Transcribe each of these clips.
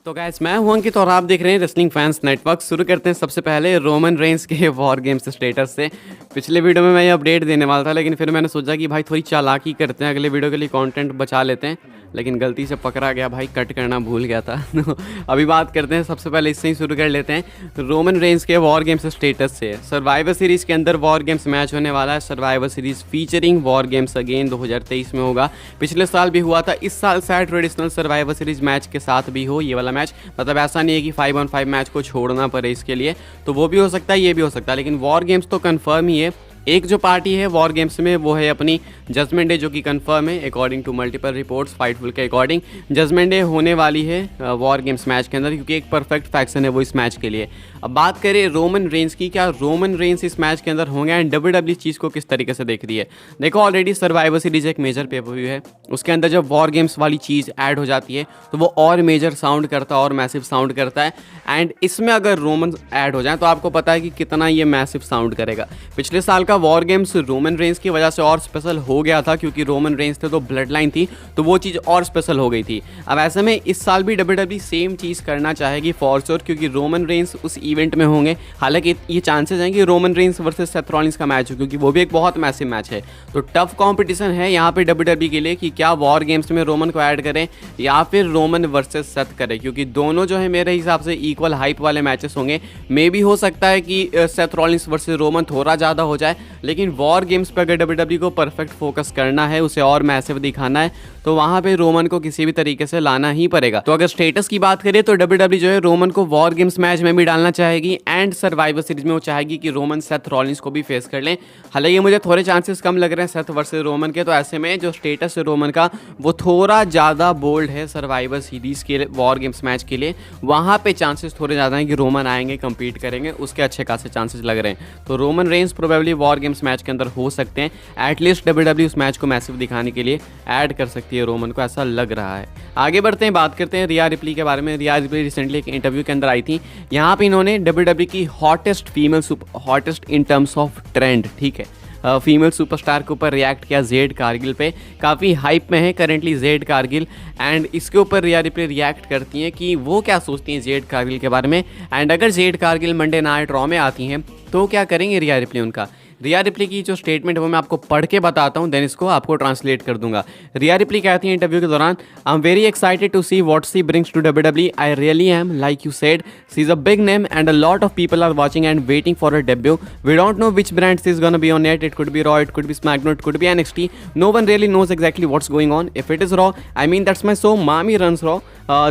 तो गाइस मैं हूं अंकित और आप देख रहे हैं रेसलिंग फैंस नेटवर्क। शुरू करते हैं सबसे पहले रोमन रेंस के वॉर गेम्स स्टेटस से। पिछले वीडियो में मैं ये अपडेट देने वाला था, लेकिन फिर मैंने सोचा कि भाई थोड़ी चालाकी करते हैं, अगले वीडियो के लिए कंटेंट बचा लेते हैं, लेकिन गलती से पकड़ा गया भाई, कट करना भूल गया था। तो अभी बात करते हैं, सबसे पहले इससे ही शुरू कर लेते हैं रोमन रेंस के वॉर गेम्स स्टेटस से। सर्वाइवर सीरीज़ के अंदर वॉर गेम्स मैच होने वाला है। Survivor series featuring war games again 2023 में होगा। पिछले साल भी हुआ था, इस साल शायद ट्रेडिशनल सर्वाइवर सीरीज मैच के साथ भी हो ये वाला मैच। मतलब ऐसा नहीं है कि 5-on-5 मैच को छोड़ना पड़े इसके लिए, तो वो भी हो सकता है, ये भी हो सकता है, लेकिन वॉर गेम्स तो कंफर्म ही है। एक जो पार्टी है वॉर गेम्स में वो है अपनी जजमेंट डे, जो कि कंफर्म है according to multiple reports Fightful के अकॉर्डिंग। जजमेंट डे होने वाली है वॉर गेम्स मैच के अंदर, क्योंकि एक परफेक्ट फैक्शन है वो इस मैच के लिए। अब बात करें रोमन रेंस की, क्या रोमन रेंस इस मैच के अंदर होंगे एंड डब्ल्यूडब्ल्यू चीज़ को किस तरीके से देख रही है। देखो ऑलरेडी सर्वाइवर सीरीज एक मेजर पेपर व्यू है, उसके अंदर जब वॉर गेम्स वाली चीज़ ऐड हो जाती है तो वो और मेजर साउंड करता है और मैसिव साउंड करता है। एंड इसमें अगर रोमन ऐड हो जाए तो आपको पता है कि कितना ये मैसिव साउंड करेगा। पिछले साल का वॉर गेम्स रोमन रेंस की वजह से और स्पेशल हो गया था, क्योंकि रोमन रेंस थे तो ब्लड लाइन थी, तो वो चीज़ और स्पेशल हो गई थी। अब ऐसे में इस साल भी डब्ल्यूडब्ल्यू सेम चीज़ करना चाहेगी फॉर श्योर, क्योंकि रोमन रेंस उस इवेंट में होंगे। हालांकि ये चांसेस हैं कि Roman Reigns versus Seth Rollins का मैच हो, क्योंकि वो भी एक बहुत मैसिव मैच है। तो टफ कंपटीशन है यहाँ पे डब्ल्यूडब्ल्यू के लिए कि क्या वॉर गेम्स में रोमन को ऐड करें या फिर रोमन वर्सेस सेथ करें, क्योंकि दोनों जो है मेरे हिसाब से इक्वल हाइप वाले मैचेस होंगे। मे भी हो सकता है कि सेथ रॉलिंस वर्सेस रोमन थोड़ा ज़्यादा हो जाए, लेकिन वॉर गेम्स पर अगर डब्ल्यूडब्ल्यू को परफेक्ट फोकस करना है, उसे और मैसिव दिखाना है, तो वहाँ पे रोमन को किसी भी तरीके से लाना ही पड़ेगा। तो अगर स्टेटस की बात करें तो डब्ल्यूडब्ल्यू जो है रोमन को वॉर गेम्स मैच में भी डालना चाहेगी एंड सर्वाइवर सीरीज में वो चाहेगी कि रोमन सेथ रॉलिंस को भी फेस कर लें। हालांकि मुझे थोड़े चांसेस कम लग रहे हैं सेथ वर्सेस रोमन के, तो ऐसे में जो स्टेटस है रोमन का वो थोड़ा ज़्यादा बोल्ड है सर्वाइवर सीरीज के वॉर गेम्स मैच के लिए। वहाँ पे चांसेस थोड़े ज़्यादा हैं कि रोमन आएंगे, compete करेंगे, उसके अच्छे खासे चांसेस लग रहे हैं। तो Roman Reigns probably war games match के अंदर हो सकते हैं। एटलीस्ट डब्ल्यूडब्ल्यू उस मैच को मैसिव दिखाने के लिए ऐड कर सकती है रोमन को, ऐसा लग रहा है। आगे बढ़ते हैं, बात करते हैं रिया रिप्ली के बारे में। रिया रिप्ली रिसेंटली एक इंटरव्यू के अंदर आई थी, यहाँ पे इन्होंने डब्ल्यूडब्ल्यू की hottest female hottest in terms of trend, ठीक है, फीमेल सुपरस्टार के ऊपर रिएक्ट किया जेड कारगिल पे। काफ़ी हाइप में है करेंटली जेड कारगिल, एंड इसके ऊपर रिया रिप्ली रिएक्ट करती हैं कि वो क्या सोचती हैं जेड कारगिल के बारे में, एंड अगर Jade Cargill Monday night raw में आती हैं तो क्या करेंगे रिया रिप्ली उनका। रिया रिप्ली की जो स्टेटमेंट है वो मैं आपको पढ़ के बताता हूँ, देन इसको आपको ट्रांसलेट कर दूंगा। रिया रिप्ली कहती है इंटरव्यू के दौरान, I am very excited to see what she brings to WWE. I really am, like you said, she is a big name and a lot of people are watching and waiting for her debut. We don't know which brand she is gonna be on net, it could be Raw, it could be SmackDown, it could be NXT, no one really knows exactly what's going on. If it is raw, I mean that's my show, Mami runs Raw,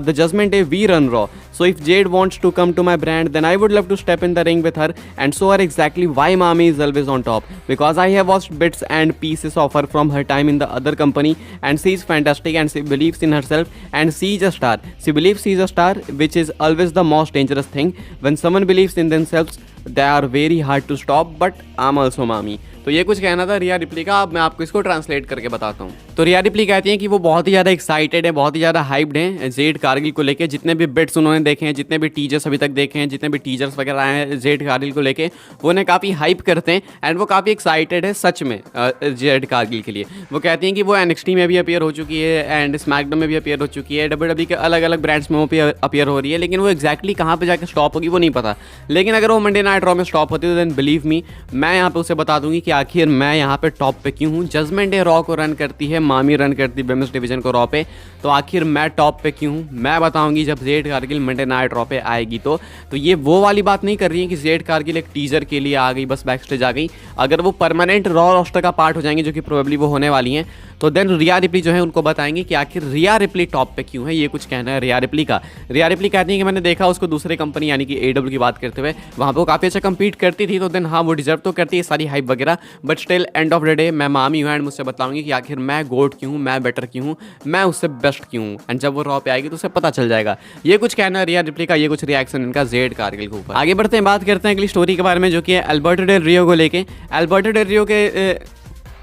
the Judgment Day we run Raw. So if Jade wants to come to my brand, then I would love to step in the ring with her and show her exactly why Mami is always on top. Because I have watched bits and pieces of her from her time in the other company, and she is fantastic and she believes in herself and she is a star. She believes she is a star, which is always the most dangerous thing. When someone believes in themselves, they are very hard to stop, but I'm also Mami. तो ये कुछ कहना था रिया replay का। अब मैं आपको इसको ट्रांसलेट करके बताता हूँ। तो रिया रिप्ली कहती हैं कि वो बहुत ही ज़्यादा एक्साइटेड है, बहुत ही ज़्यादा हाइप्ड हैं जेड कारगिल को लेके। जितने भी बिट्स उन्होंने देखे हैं, जितने भी टीजर्स अभी तक देखे हैं, जितने भी टीजर्स वगैरह आए हैं जेड कारगिल को लेके, वो उन्हें काफ़ी हाइप करते हैं एंड वो काफ़ी एक्साइटेड है सच में जेड कारगिल के लिए। वो कहती हैं कि वो एनएक्सटी में भी अपीयर हो चुकी है एंड स्मैकडाउन में भी अपीयर हो चुकी है, डब्ल्यूडब्ल्यू के अलग अलग ब्रांड्स में वो अपीयर हो रही है, लेकिन वो एक्जैक्टली कहाँ पर जाकर स्टॉप होगी वो नहीं पता। लेकिन अगर वो मंडे नाइट रॉ में स्टॉप होती है तो देन बिलीव मी, मैं यहाँ पे उसे बता दूंगी कि आखिर मैं यहाँ पे टॉप पे क्यों हूँ। जजमेंट डे रॉ को रन करती है, मामी रन करती है विमेंस डिवीजन को रॉ पे, तो आखिर मैं टॉप पे क्यों हूँ मैं बताऊंगी जब Jade Cargill Monday night raw पे आएगी। तो ये वो वाली बात नहीं कर रही है कि जेड कारगिल एक टीजर के लिए आ गई, बस बैक स्टेज आ गई। अगर वो परमानेंट रॉ रोस्टर का पार्ट हो जाएंगे, जो कि प्रोबेबली वो होने वाली हैं, तो देन रिया रिप्ली जो है उनको बताएंगे कि आखिर रिया रिप्ली टॉप पे क्यों है। ये कुछ कहना है रिया रिप्ली का। रिया रिप्ली कहती है कि मैंने देखा उसको दूसरे कंपनी यानी कि एडब्ल्यू की बात करते हुए, वहाँ पर वो काफ़ी अच्छा कम्पीट करती थी, तो देन हाँ वो डिजर्व तो करती है सारी हाइप वगैरह, but still end of the day मैं मामी हूँ एंड मुझसे बताऊंगी कि आखिर मैं गोट क्यों हूँ, मैं बेटर क्यों हूँ, मैं उससे बेस्ट क्यों हूँ, एंड जब वो रॉ पे आएगी तो उसे पता चल जाएगा। ये कुछ कहना है रिया रिप्ली का, ये कुछ रिएक्शन इनका जेड कारगिल के ऊपर। आगे बढ़ते हैं, बात करते हैं अगली स्टोरी के बारे में, जो कि है अल्बर्टो डेल रियो को लेके। अल्बर्टो डेल रियो के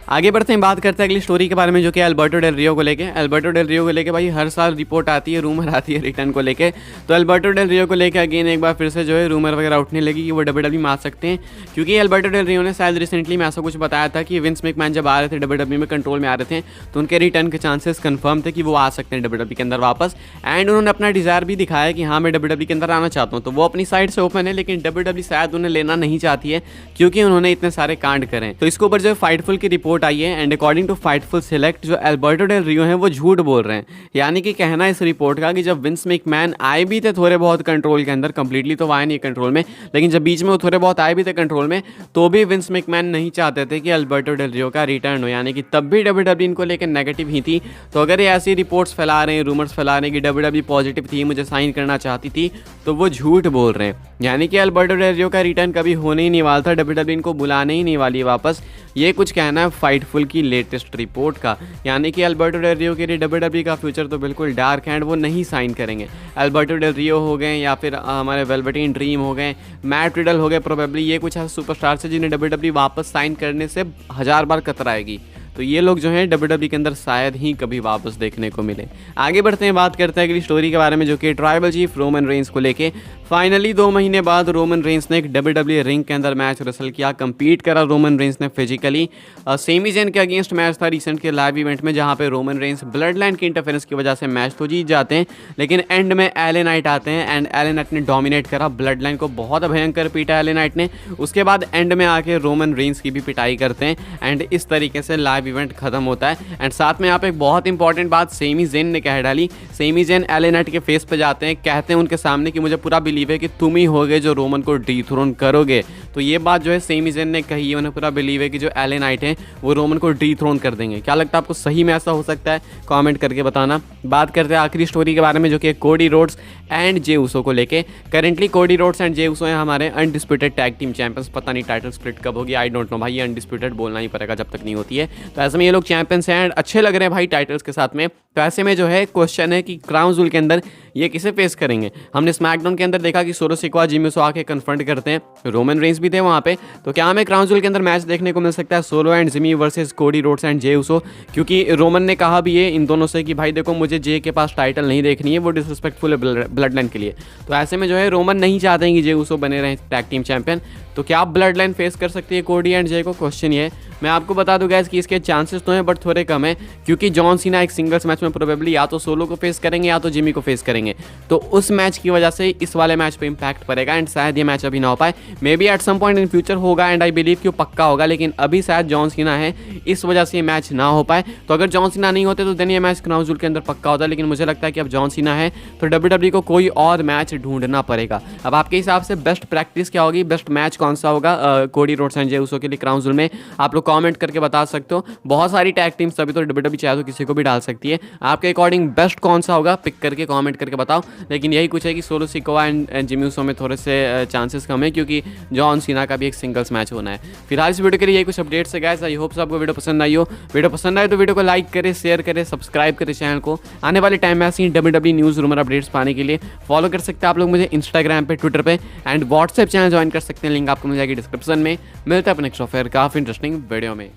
आगे बढ़ते हैं, बात करते हैं अगली स्टोरी के बारे में जो कि अल्बर्टो डेल रियो को लेके। अल्बर्टो डेल रियो को लेके भाई हर साल रिपोर्ट आती है, रूमर आती है रिटर्न को लेके। तो अल्बर्टो डेल रियो को लेके अगेन एक बार फिर से जो है रूमर वगैरह उठने लगी कि वो WWE में आ सकते हैं, क्योंकि अल्बर्टो डेल रियो ने शायद रिसेंटली में ऐसा कुछ बताया था कि विंस मैकमैन जब आ रहे थे WWE में कंट्रोल में आ रहे थे तो उनके रिटर्न के चांसेस कंफर्म थे कि वो आ सकते हैं WWE के अंदर वापस। एंड उन्होंने अपना डिज़ायर भी दिखाया कि हाँ मैं WWE के अंदर आना चाहता हूँ, तो वो अपनी साइड से ओपन है, लेकिन WWE शायद उन्हें लेना नहीं चाहती है क्योंकि उन्होंने इतने सारे कांड करें। तो इसके ऊपर जो फाइटफुल की रिपोर्ट आई है and according to Fightful Select जो अल्बर्टो डेल रियो हैं वो झूठ बोल रहे हैं। यानी कि कहना है इस रिपोर्ट का कि जब विंस मैकमैन आए भी थे थोड़े बहुत कंट्रोल के अंदर, कंप्लीटली तो आए नहीं कंट्रोल में, लेकिन जब बीच में वो थोड़े बहुत आए भी थे कंट्रोल में, तो भी विंस मैकमैन नहीं चाहते थे कि अल्बर्टो डेल रियो का रिटर्न हो। यानी कि तब भी WWE इनको लेकर नेगेटिव ही थी। तो अगर ये ऐसी रिपोर्ट्स फैला रहे हैं, रूमर्स फैला रहे हैं कि WWE पॉजिटिव थी, मुझे साइन करना चाहती थी, तो वो झूठ बोल रहे हैं। यानी कि अल्बर्टो डेल रियो का रिटर्न कभी होने ही नहीं वाला था, WWE इनको बुलाने ही नहीं वाली वापस। ये कुछ कहना है फाइटफुल की लेटेस्ट रिपोर्ट का। यानी कि अल्बर्टो डेल रियो के लिए WWE का फ्यूचर तो बिल्कुल डार्क है एंड वो नहीं साइन करेंगे। अल्बर्टो डेल रियो हो गए या फिर हमारे वेलवेटिन ड्रीम हो गए, मैट रिडल हो गए, प्रोबेबली ये कुछ ऐसे सुपरस्टार्स हैं जिन्हें WWE वापस साइन करने से 1000 बार कतराएगी। तो ये लोग जो हैं WWE के अंदर शायद ही कभी वापस देखने को मिले। आगे बढ़ते हैं, बात करते हैं अगली स्टोरी के बारे में जो कि ट्राइबल चीफ रोमन रेंस को लेके। फाइनली 2 महीने बाद रोमन रेंस ने एक WWE रिंग के अंदर मैच रेसल किया, कंपीट करा रोमन रेंस ने फिजिकली। सेमी जेन के अगेंस्ट मैच था रिसेंट के लाइव इवेंट में, जहाँ पे रोमन रेंस ब्लड लाइन की इंटरफेरेंस की वजह से मैच तो जीत जाते हैं, लेकिन एंड में एले नाइट आते हैं एंड एले नाइट ने डोमिनेट करा, ब्लड लाइन को बहुत भयंकर पीटा एले नाइट ने। उसके बाद एंड में आके रोमन रेंस की भी पिटाई करते हैं एंड इस तरीके से लाइव इवेंट खत्म होता है। एंड साथ में यहाँ पे एक बहुत इंपॉर्टेंट बात सेमी जेन ने कह डाली। सेमी जेन एले नाइट के फेस पे जाते हैं, कहते हैं उनके सामने कि मुझे पूरा बिलीव है कि तुम ही होगे जो रोमन को डिथ्रोन करोगे। तो ये बात जो है सेमी जेन ने कही है, उन्हें पूरा बिलीव है कि जो एले नाइट है वो रोमन को डिथ्रोन कर देंगे। क्या लगता है आपको, सही में ऐसा हो सकता है? कमेंट करके बताना। बात करते हैं आखिरी स्टोरी के बारे में जो कि कोडी रोड्स एंड जे उसो को लेके। करेंटली कोडी रोड्स एंड जे उसो हैं हमारे अनडिस्प्यूटेड टैग टीम चैंपियंस। पता नहीं टाइटल स्प्लिट कब होगी, आई डोंट नो भाई, ये अनडिस्प्यूटेड बोलना ही पड़ेगा जब तक नहीं होती है। तो ऐसे में ये लोग चैंपियंस हैं एंड अच्छे लग रहे हैं भाई टाइटल्स के साथ में। तो ऐसे में जो है क्वेश्चन है कि क्राउन जूल के अंदर ये किसे फेस करेंगे। हमने स्मैकडाउन के अंदर देखा कि सोलो सिक्वा जिमी उसो आके कन्फ्रंट करते हैं, रोमन रेंस भी थे वहाँ पे। तो क्या हमें क्राउन जूल के अंदर मैच देखने को मिल सकता है Solo and Jimmy versus Cody Rhodes and Jey Uso? क्योंकि रोमन ने कहा भी है इन दोनों से कि भाई देखो मुझे जे के पास टाइटल नहीं देखनी है, वो डिसरिस्पेक्टफुल है ब्लड लाइन के लिए। तो ऐसे में जो है रोमन नहीं चाहते हैं कि जे उसो बने रहें टैग टीम चैंपियन। तो क्या आप ब्लड लाइन फेस कर सकती है कोडी एंड जे को? क्वेश्चन ये है। मैं आपको बता दूं गैस कि इसके चांसेस तो हैं बट थोड़े कम है, क्योंकि जॉन सीना एक सिंगल्स मैच में प्रोबेबली या तो सोलो को फेस करेंगे या तो जिमी को फेस करेंगे। तो उस मैच की वजह से इस वाले मैच पे इंपैक्ट पड़ेगा एंड शायद ये मैच अभी ना हो पाए। Maybe at some point in future होगा एंड आई बिलीव कि वो पक्का होगा, लेकिन अभी शायद जॉन सीना है इस वजह से ये मैच ना हो पाए। तो अगर जॉन सीना नहीं होते तो देन ये मैच क्राउन जूल के अंदर पक्का होता है, लेकिन मुझे लगता है कि अब जॉन सीना है तो WWE को कोई और मैच ढूंढना पड़ेगा। अब आपके हिसाब से बेस्ट प्रैक्टिस क्या होगी, बेस्ट मैच कौन सा होगा कोडी रोड्स एंड जे उसो के लिए क्राउन जूल में? आप लोग कमेंट करके बता सकते हो। बहुत सारी टैग टीम्स अभी तो WWE चाहे तो किसी को भी डाल सकती है। आपके अकॉर्डिंग बेस्ट कौन सा होगा, पिक करके कमेंट करके बताओ। लेकिन यही कुछ है कि solo Sikoa and Jimmy Uso में थोड़े से चांसेस कम है, क्योंकि जॉन सीना का भी एक सिंगल्स मैच होना है। फिलहाल इस वीडियो के लिए यही कुछ अपडेट्स है गाइस। आई होप आपको वीडियो पसंद आई हो। वीडियो पसंद आए तो वीडियो को लाइक करें, शेयर करें, सब्सक्राइब करें चैनल को। आने वाले टाइम में ऐसी WWE न्यूज़ रूमर अपडेट्स पाने के लिए फॉलो कर सकते हैं आप लोग मुझे इंस्टाग्राम पे, ट्विटर पे एंड व्हाट्सएप चैनल ज्वाइन कर सकते हैं, लिंक आपको मिल जाएगी डिस्क्रिप्शन में। मिलता है अपने नेक्स्ट ऑफर काफ़ी इंटरेस्टिंग वीडियो में।